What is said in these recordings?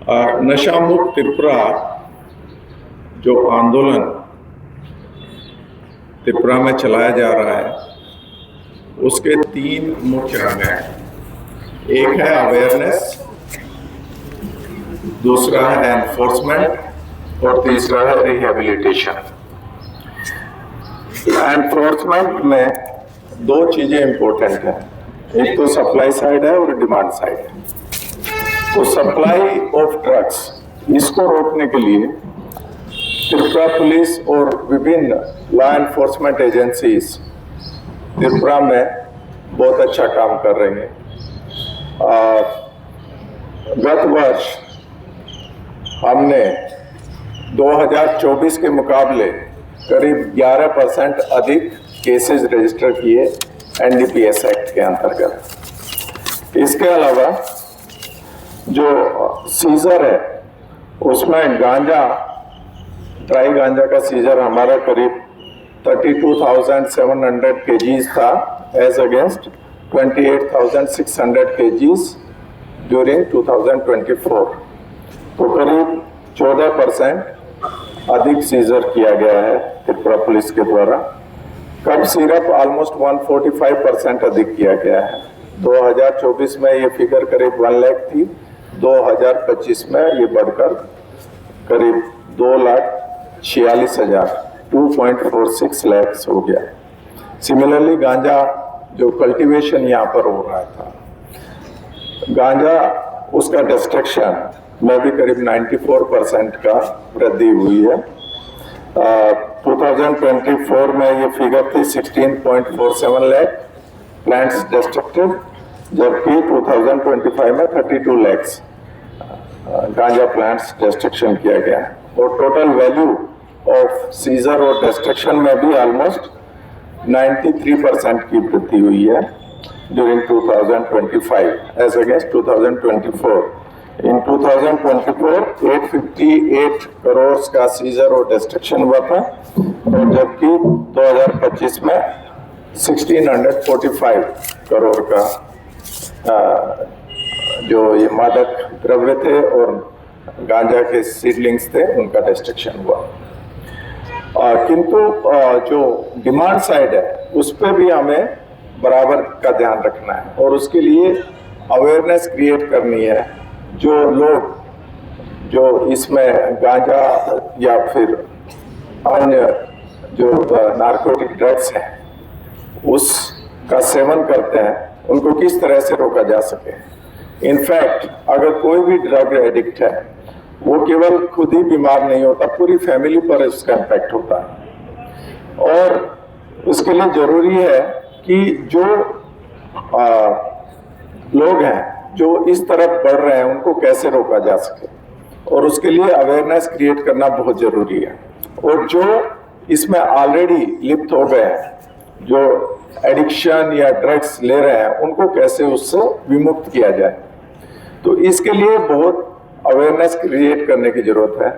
नशा मुक्त त्रिपुरा जो आंदोलन त्रिपुरा में चलाया जा रहा है उसके 3 मुख्य अंग हैं। एक है अवेयरनेस, दूसरा है एनफोर्समेंट और तीसरा है रिहेबिलिटेशन। एनफोर्समेंट में 2 चीजें इंपॉर्टेंट हैं, एक तो सप्लाई साइड है और डिमांड साइड है। तो सप्लाई ऑफ ड्रग्स इसको रोकने के लिए त्रिपुरा पुलिस और विभिन्न लॉ एनफोर्समेंट एजेंसीज त्रिपुरा में बहुत अच्छा काम कर रही हैं। गत वर्ष हमने 2024 के मुकाबले करीब 11% अधिक केसेस रजिस्टर किए एनडीपीएस एक्ट के अंतर्गत। इसके अलावा जो सीजर है उसमें गांजा, ड्राई गांजा का सीजर हमारा करीब 32,700 केजीज था एज अगेंस्ट 28,600 केजीज ड्यूरिंग 2024। तो करीब 14% अधिक सीजर किया गया है त्रिपुरा पुलिस के द्वारा। कब सिरप ऑलमोस्ट 145% अधिक किया गया है। 2024 में ये फिगर करीब 1 लाख थी, 2025 में ये बढ़कर करीब 2,46,000 2.46 लाख हो गया। सिमिलरली गांजा जो कल्टीवेशन यहाँ पर हो रहा था, गांजा उसका डिस्ट्रक्शन में भी करीब 94% का वृद्धि हुई है। 2024 में ये फिगर थी 16.47 लाख प्लांट्स डिस्ट्रक्टेड, जबकि 2025 में 32 लाख गांजा प्लांट्स डिस्ट्रक्शन किया गया। और टोटल वैल्यू ऑफ सीजर और डिस्ट्रक्शन में भी ऑलमोस्ट 93% की वृद्धि हुई है ड्यूरिंग 2025 एज अगेंस्ट 2024। इन 2024 858 करोड़ का सीजर और डिस्ट्रक्शन हुआ था, और जबकि 2025 में 1645 करोड़ का जो ये मादक द्रव्य थे और गांजा के सीडलिंग्स थे उनका डिस्ट्रक्शन हुआ। किंतु जो डिमांड साइड है उस पर भी हमें बराबर का ध्यान रखना है, और उसके लिए अवेयरनेस क्रिएट करनी है। जो लोग जो इसमें गांजा या फिर अन्य जो नार्कोटिक ड्रग्स हैं उसका सेवन करते हैं, उनको किस तरह से रोका जा सके। इनफैक्ट अगर कोई भी ड्रग एडिक्ट है वो केवल खुद ही बीमार नहीं होता, पूरी फैमिली पर उसका इम्पैक्ट होता है। और उसके लिए जरूरी है कि जो लोग हैं जो इस तरफ बढ़ रहे हैं उनको कैसे रोका जा सके, और उसके लिए अवेयरनेस क्रिएट करना बहुत जरूरी है। और जो इसमें ऑलरेडी लिप्त हो गए हैं, जो एडिक्शन या ड्रग्स ले रहे हैं, उनको कैसे उससे विमुक्त किया जाए, तो इसके लिए बहुत अवेयरनेस क्रिएट करने की जरूरत है।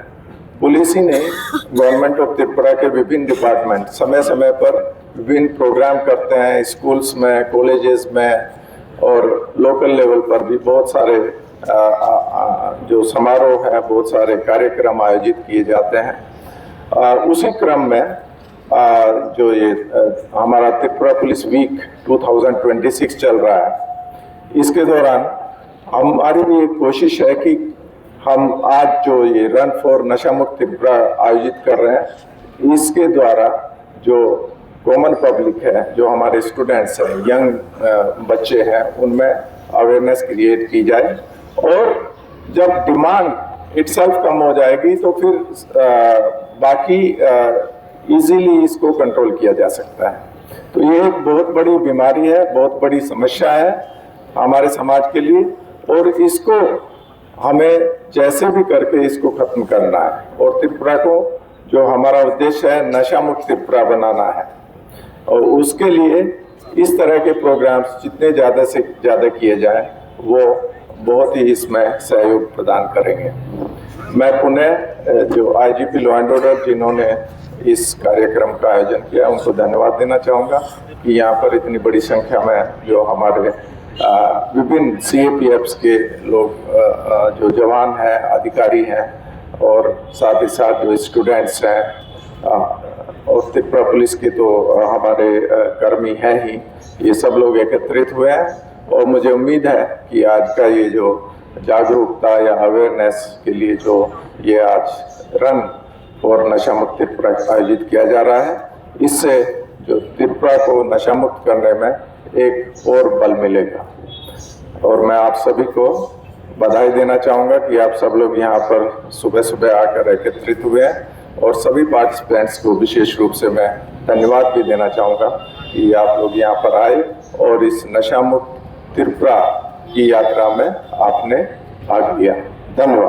पुलिस ही नहीं, गवर्नमेंट ऑफ त्रिपुरा के विभिन्न डिपार्टमेंट समय समय पर विभिन्न प्रोग्राम करते हैं, स्कूल्स में, कॉलेजेस में और लोकल लेवल पर भी बहुत सारे जो समारोह है, बहुत सारे कार्यक्रम आयोजित किए जाते हैं। उसी क्रम में जो ये हमारा त्रिपुरा पुलिस वीक 2026 चल रहा है, इसके दौरान हमारी भी एक कोशिश है कि हम आज जो ये रन फॉर नशा मुक्त त्रिपुरा आयोजित कर रहे हैं, इसके द्वारा जो कॉमन पब्लिक है, जो हमारे स्टूडेंट्स हैं, यंग बच्चे हैं, उनमें अवेयरनेस क्रिएट की जाए। और जब डिमांड इटसेल्फ कम हो जाएगी तो फिर बाकी इजीली इसको कंट्रोल किया जा सकता है। तो ये एक बहुत बड़ी बीमारी है, बहुत बड़ी समस्या है हमारे समाज के लिए, और इसको हमें जैसे भी करके इसको खत्म करना है। और त्रिपुरा को जो हमारा उद्देश्य है नशा मुक्त त्रिपुरा बनाना है, और उसके लिए इस तरह के प्रोग्राम्स जितने ज़्यादा से ज़्यादा किए जाएं वो बहुत ही इसमें सहयोग प्रदान करेंगे। मैं पुनः जो आईजीपी लॉ एंड ऑर्डर जिन्होंने इस कार्यक्रम का आयोजन किया उनको धन्यवाद देना चाहूँगा कि यहाँ पर इतनी बड़ी संख्या में जो हमारे विभिन्न CAPFs के लोग जो जवान हैं, अधिकारी हैं, और साथ ही साथ जो स्टूडेंट्स हैं, और त्रिपुरा पुलिस के तो हमारे कर्मी हैं ही, ये सब लोग एकत्रित हुए हैं। और मुझे उम्मीद है कि आज का ये जो जागरूकता या अवेयरनेस के लिए जो ये आज रन और नशा मुक्त त्रिपुरा आयोजित किया जा रहा है, इससे जो त्रिपुरा को नशा मुक्त करने में एक और बल मिलेगा। और मैं आप सभी को बधाई देना चाहूँगा कि आप सब लोग यहाँ पर सुबह सुबह आकर एकत्रित हुए हैं, और सभी पार्टिसिपेंट्स को विशेष रूप से मैं धन्यवाद भी देना चाहूँगा कि आप लोग यहाँ पर आए और इस नशा मुक्त त्रिपुरा की यात्रा में आपने भाग लिया। धन्यवाद।